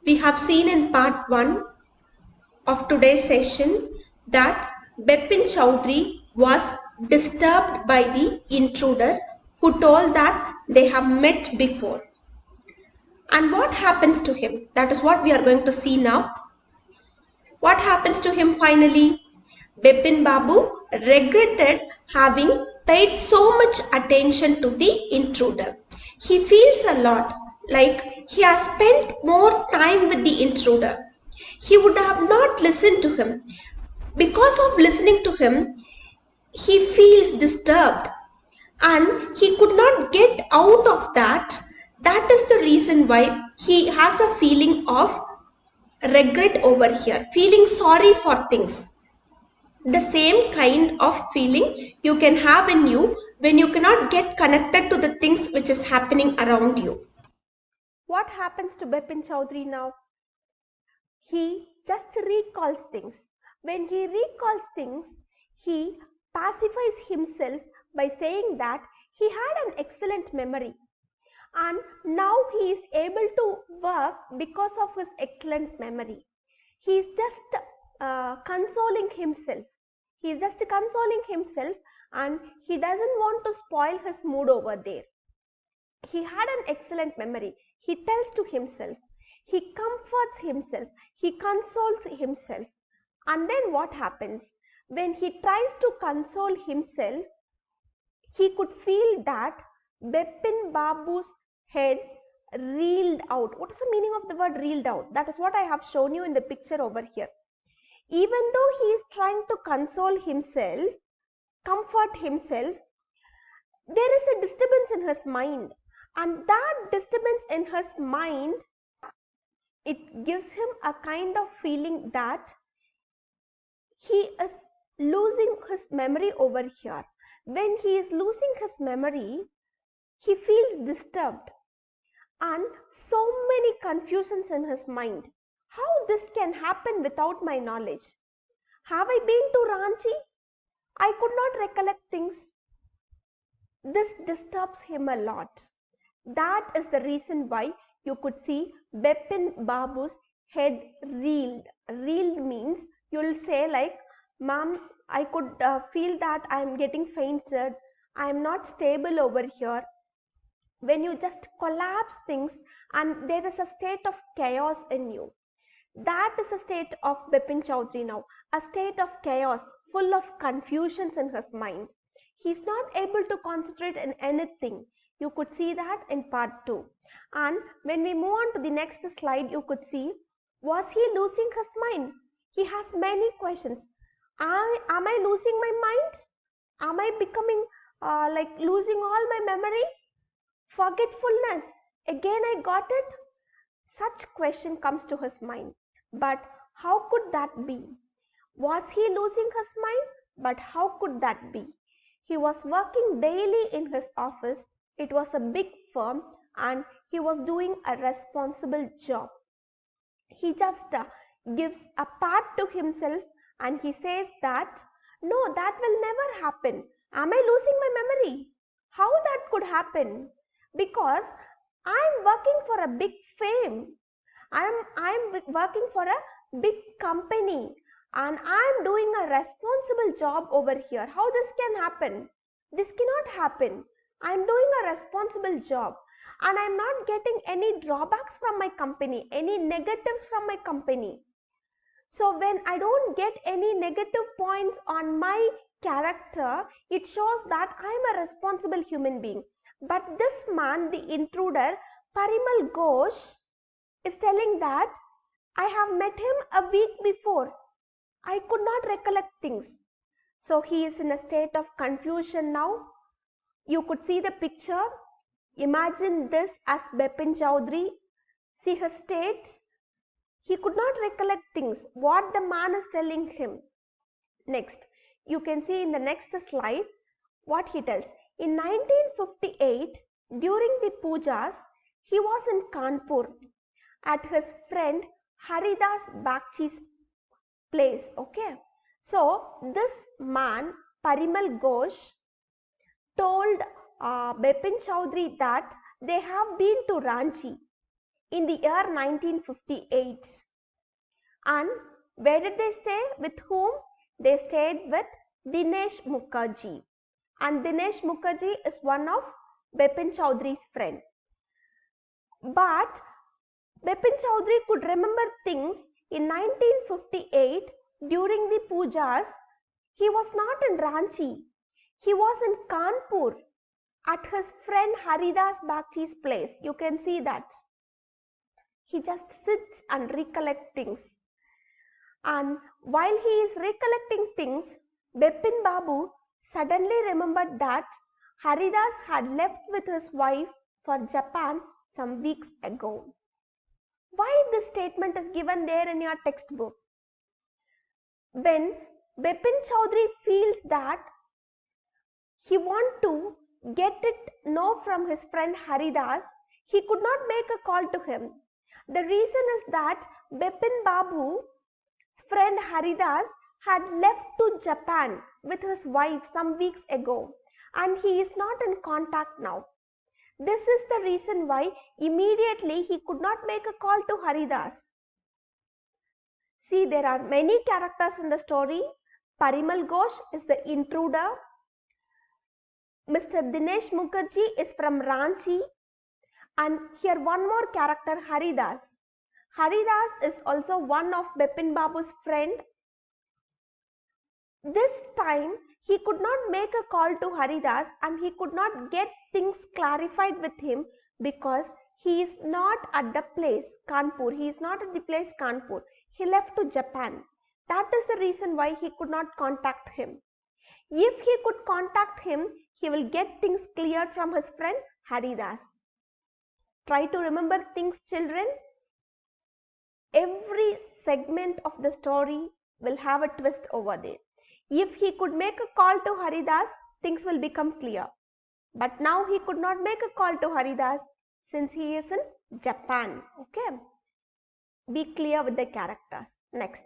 We have seen in part 1 of today's session that Bepin Chowdhury was disturbed by the intruder who told that they have met before. And what happens to him? That is what we are going to see now. What happens to him finally? Bipin Babu regretted having paid so much attention to the intruder. He feels a lot like he has spent more time with the intruder. He would have not listened to him. Because of listening to him, he feels disturbed and he could not get out of that. That is the reason why he has a feeling of regret over here, feeling sorry for things. The same kind of feeling you can have in you when you cannot get connected to the things which is happening around you. What happens to Bipin Chowdhury now? He just recalls things. When he recalls things, he pacifies himself by saying that he had an excellent memory and now he is able to work because of his excellent memory. He is just consoling himself. He is just consoling himself and he doesn't want to spoil his mood over there. He had an excellent memory. He tells to himself. He comforts himself. He consoles himself. And then what happens? When he tries to console himself, he could feel that Bepin Babu's head reeled out. What is the meaning of the word reeled out? That is what I have shown you in the picture over here. Even though he is trying to console himself, comfort himself, there is a disturbance in his mind. And that disturbance in his mind, it gives him a kind of feeling that he is losing his memory over here. When he is losing his memory, he feels disturbed and so many confusions in his mind. How this can happen without my knowledge? Have I been to Ranchi? I could not recollect things. This disturbs him a lot. That is the reason why you could see Bepin Babu's head reeled. Reeled means you will say like, Ma'am, I could feel that I am getting fainted. I am not stable over here. When you just collapse things and there is a state of chaos in you. That is a state of Bipin Chowdhury now, a state of chaos, full of confusions in his mind. He is not able to concentrate in anything. You could see that in part 2. And when we move on to the next slide, you could see, was he losing his mind? He has many questions. Am I losing my mind? Am I becoming like losing all my memory? Forgetfulness. Again I got it. Such question comes to his mind. But how could that be? Was he losing his mind? But how could that be? He was working daily in his office. It was a big firm and he was doing a responsible job. He just gives a part to himself and he says that, no, that will never happen. Am I losing my memory? How that could happen? Because I am working for a big fame. I am working for a big company and I am doing a responsible job over here. How this can happen? This cannot happen. I am doing a responsible job and I am not getting any drawbacks from my company, any negatives from my company. So when I don't get any negative points on my character, it shows that I am a responsible human being. But this man, the intruder, Parimal Ghosh, is telling that I have met him a week before. I could not recollect things. So he is in a state of confusion now. You could see the picture. Imagine this as Bipin Chowdhury. See his states. He could not recollect things, what the man is telling him. Next, you can see in the next slide what he tells. In 1958, during the pujas, he was in Kanpur at his friend Haridas Bagchi's place. Okay, so this man Parimal Ghosh told Bipin Chowdhury that they have been to Ranchi. in the year 1958. And where did they stay? With whom? They stayed with Dinesh Mukherjee. And Dinesh Mukherjee is one of Bipin Chowdhury's friend. But Bipin Chowdhury could remember things in 1958 during the pujas. He was not in Ranchi. He was in Kanpur at his friend Haridas Bagchi's place. You can see that. He just sits and recollects things. And while he is recollecting things, Bipin Babu suddenly remembered that Haridas had left with his wife for Japan some weeks ago. Why this statement is given there in your textbook? When Bipin Chowdhury feels that he wants to get it know from his friend Haridas, he could not make a call to him. The reason is that Bipin Babu's friend Haridas had left to Japan with his wife some weeks ago and he is not in contact now. This is the reason why immediately he could not make a call to Haridas. See, there are many characters in the story. Parimal Ghosh is the intruder. Mr. Dinesh Mukherjee is from Ranchi. And here one more character, Haridas. Haridas is also one of Bipin Babu's friend. This time he could not make a call to Haridas and he could not get things clarified with him because he is not at the place Kanpur. He is not at the place Kanpur. He left to Japan. That is the reason why he could not contact him. If he could contact him, he will get things cleared from his friend Haridas. Try to remember things, children. Every segment of the story will have a twist over there. If he could make a call to Haridas, things will become clear. But now he could not make a call to Haridas since he is in Japan. Okay. Be clear with the characters. Next.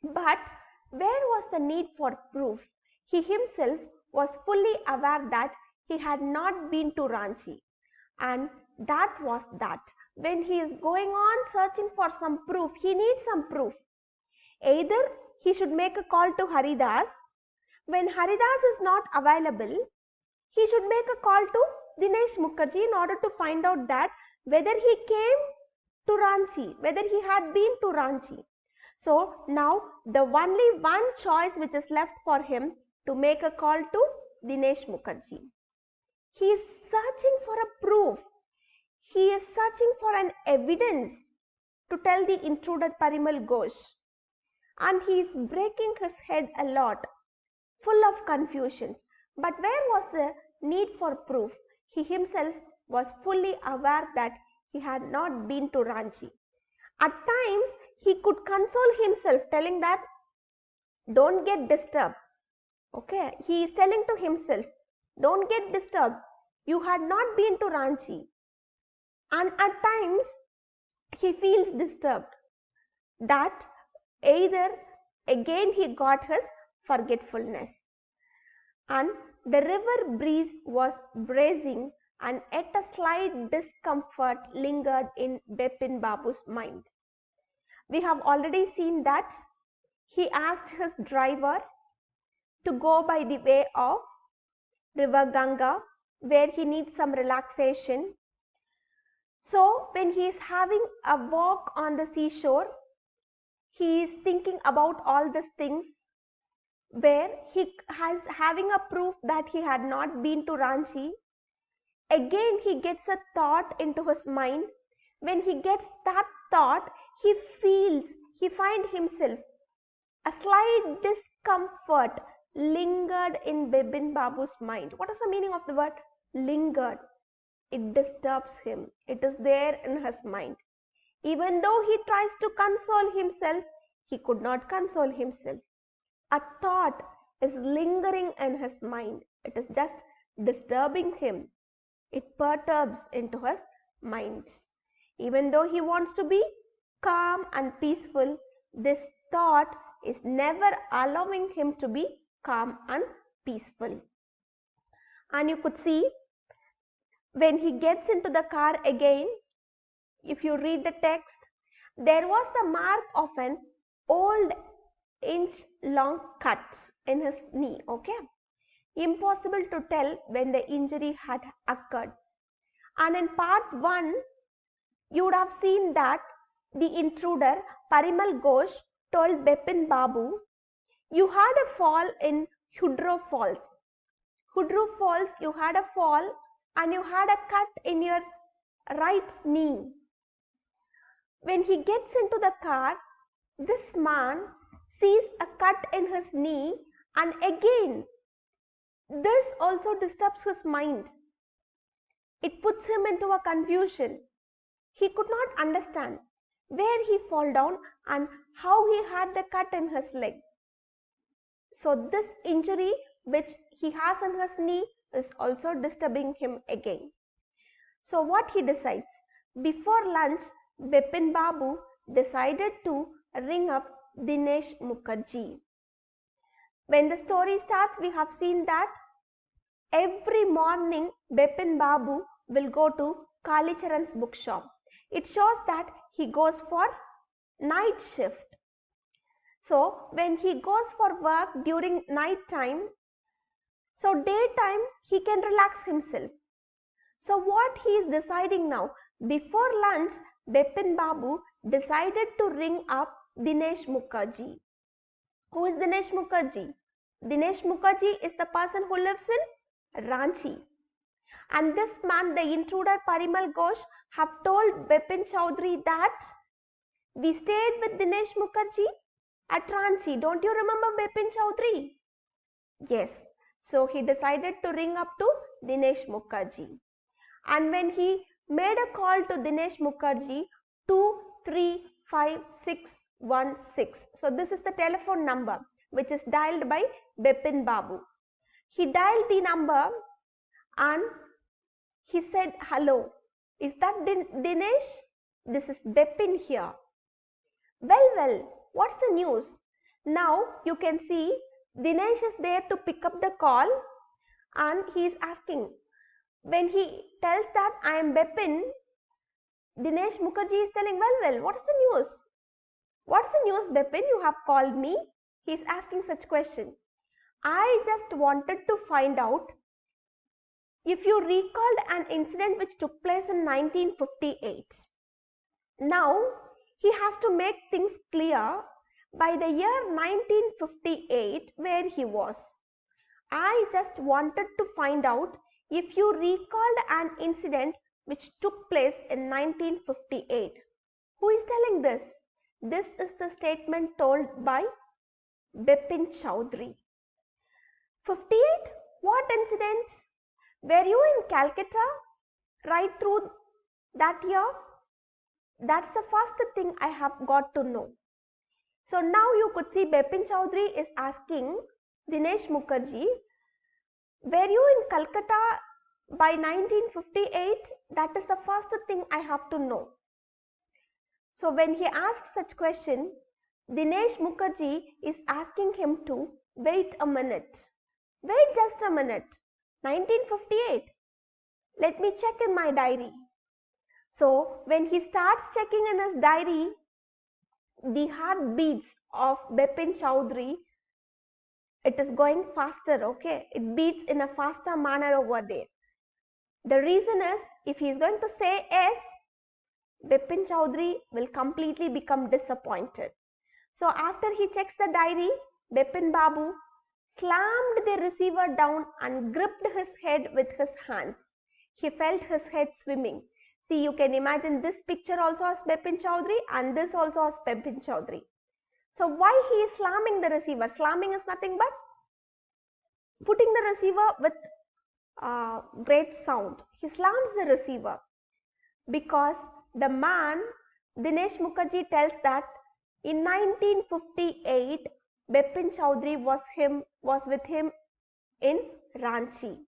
But where was the need for proof? He himself was fully aware that he had not been to Ranchi. And that was that. When he is going on searching for some proof, he needs some proof. Either he should make a call to Haridas. When Haridas is not available, he should make a call to Dinesh Mukherjee in order to find out that whether he came to Ranchi, whether he had been to Ranchi. So now the only one choice which is left for him to make a call to Dinesh Mukherjee. He is searching for a proof. He is searching for an evidence to tell the intruder Parimal Ghosh. And he is breaking his head a lot, full of confusions. But where was the need for proof? He himself was fully aware that he had not been to Ranchi. At times, he could console himself, telling that, don't get disturbed. Okay, he is telling to himself, don't get disturbed. You had not been to Ranchi. And at times, he feels disturbed. That either again he got his forgetfulness. And the river breeze was bracing and yet a slight discomfort lingered in Bipin Babu's mind. We have already seen that he asked his driver to go by the way of river Ganga where he needs some relaxation. So when he is having a walk on the seashore, he is thinking about all these things where he has having a proof that he had not been to Ranchi. Again he gets a thought into his mind. When he gets that thought, he finds himself a slight discomfort lingered in Bipin Babu's mind. What is the meaning of the word lingered? It disturbs him. It is there in his mind. Even though he tries to console himself, he could not console himself. A thought is lingering in his mind. It is just disturbing him. It perturbs into his mind. Even though he wants to be calm and peaceful, this thought is never allowing him to be calm and peaceful. And you could see when he gets into the car again, if you read the text, there was the mark of an old inch-long cut in his knee. Okay, impossible to tell when the injury had occurred. And in part 1, you would have seen that the intruder Parimal Ghosh told Bipin Babu, you had a fall in Hudro Falls. Hudro Falls, you had a fall and you had a cut in your right knee. When he gets into the car, this man sees a cut in his knee, and again this also disturbs his mind. It puts him into a confusion. He could not understand where he fell down and how he had the cut in his leg. So this injury which he has in his knee is also disturbing him again. So what he decides? Before lunch, Bipin Babu decided to ring up Dinesh Mukherjee. When the story starts, we have seen that every morning Bipin Babu will go to Kalicharan's bookshop. It shows that he goes for night shift. So when he goes for work during night time, so daytime he can relax himself. So what he is deciding now, before lunch, Bipin Babu decided to ring up Dinesh Mukherjee. Who is Dinesh Mukherjee? Dinesh Mukherjee is the person who lives in Ranchi. And this man, the intruder Parimal Ghosh, have told Bipin Chowdhury that we stayed with Dinesh Mukherjee at Ranchi. Don't you remember Bipin Chowdhury? Yes. So he decided to ring up to Dinesh Mukherjee. And when he made a call to Dinesh Mukherjee, 235616. So this is the telephone number which is dialed by Bipin Babu. He dialed the number and he said, hello, is that Dinesh? This is Bipin here. Well, what's the news? Now you can see Dinesh is there to pick up the call and he is asking. When he tells that I am Bipin, Dinesh Mukherjee is telling, well, what's the news? What's the news, Bipin? You have called me. He is asking such question. I just wanted to find out if you recalled an incident which took place in 1958. Now, he has to make things clear by the year 1958 where he was. I just wanted to find out if you recalled an incident which took place in 1958. Who is telling this? This is the statement told by Bipin Chowdhury. 58? What incident? Were you in Calcutta right through that year? That's the first thing I have got to know. So now you could see Bipin Chowdhury is asking Dinesh Mukherjee, were you in Calcutta by 1958? That is the first thing I have to know. So when he asks such question, Dinesh Mukherjee is asking him to wait a minute. Wait just a minute. 1958. Let me check in my diary. So when he starts checking in his diary, the heartbeats of Bipin Chowdhury, it is going faster, okay? It beats in a faster manner over there. The reason is, if he is going to say yes, Bipin Chowdhury will completely become disappointed. So after he checks the diary, Bipin Babu slammed the receiver down and gripped his head with his hands. He felt his head swimming. See, you can imagine this picture also as Bipin Chowdhury and this also as Bipin Chowdhury. So why he is slamming the receiver? Slamming is nothing but putting the receiver with great sound. He slams the receiver because the man, Dinesh Mukherjee, tells that in 1958, Bipin Chowdhury was with him in Ranchi.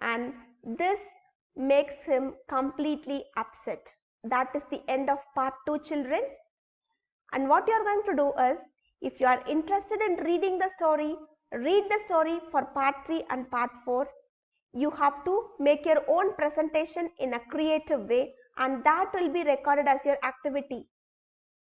And this makes him completely upset. That is the end of part 2, children. And what you are going to do is, if you are interested in reading the story, read the story for part 3 and part 4. You have to make your own presentation in a creative way and that will be recorded as your activity.